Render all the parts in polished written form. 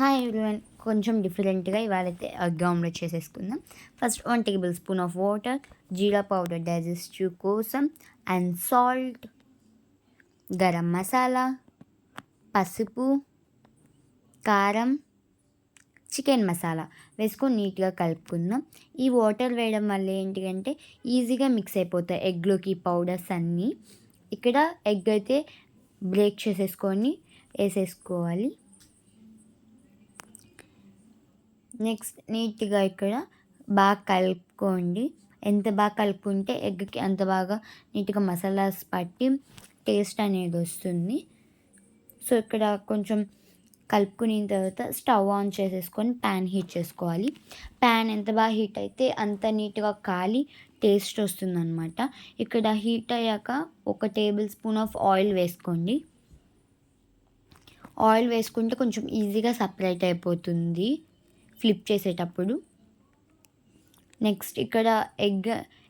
Hi everyone. కొంచెం డిఫరెంట్‌గా ఇవాళైతే egg omelette చేసేసుకుందాం. First 1 table spoon of water, jeera powder digestive కోసం అండ్ సాల్ట్, గరం మసాలా, పసుపు, కారం, చికెన్ మసాలా వేసుకొని నీట్‌గా కలుపుకుందాం. ఈ వాటర్ వేయడం వల్ల ఏంటి అంటే ఈజీగా మిక్స్ అయిపోతాయి ఎగ్‌లోకి పౌడర్స్ అన్నీ. ఇక్కడ ఎగ్ అయితే బ్రేక్ చేసేసుకొని ఏసేసుకోవాలి. నెక్స్ట్ నీట్‌గా ఇక్కడ బాగా కలుపుకోండి. ఎంత బాగా కలుపుకుంటే ఎగ్‌కి అంత బాగా నీట్‌గా మసాలాస్ పట్టి టేస్ట్ అనేది వస్తుంది. సో, ఇక్కడ కొంచెం కలుపుకున్న తర్వాత స్టవ్ ఆన్ చేసేసుకొని ప్యాన్ హీట్ చేసుకోవాలి. ప్యాన్ ఎంత బాగా హీట్ అయితే అంత నీట్‌గా కాలి టేస్ట్ వస్తుందనమాట. ఇక్కడ హీట్ అయ్యాక ఒక టేబుల్ స్పూన్ ఆఫ్ ఆయిల్ వేసుకోండి. ఆయిల్ వేసుకుంటే కొంచెం ఈజీగా సపరేట్ అయిపోతుంది ఫ్లిప్ చేసేటప్పుడు. నెక్స్ట్ ఇక్కడ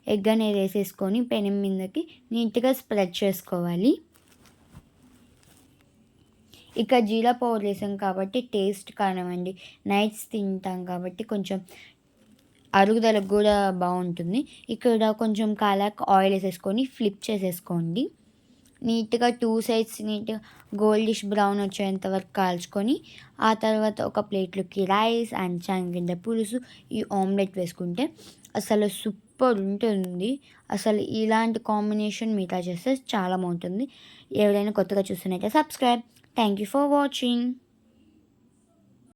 ఎగ్ అనేది వేసేసుకొని పెనం మీదకి నీట్‌గా స్ప్రెడ్ చేసుకోవాలి. ఇక జీరా పౌడర్ వేసాం కాబట్టి టేస్ట్ కానివ్వండి, నైట్స్ తింటాం కాబట్టి కొంచెం అరుగుదలకు కూడా బాగుంటుంది. ఇక్కడ కొంచెం కాలాక ఆయిల్ వేసేసుకొని ఫ్లిప్ చేసేసుకోండి. నీట్‌గా 2 సైడ్స్ నీట్‌గా గోల్డిష్ బ్రౌన్ వచ్చేంత వరకు కాల్చుకొని, ఆ తర్వాత ఒక ప్లేట్‌లోకి రైస్ అండ్ శనగపిండి పులుసు, ఈ ఆమ్లెట్ వేసుకుంటే అసలు సూపర్ ఉంటుంది. అసలు ఇలాంటి కాంబినేషన్ మిగతా చేస్తే చాలా బాగుంటుంది. ఎవరైనా కొత్తగా చూస్తున్నట్లయితే subscribe. Thank you for watching.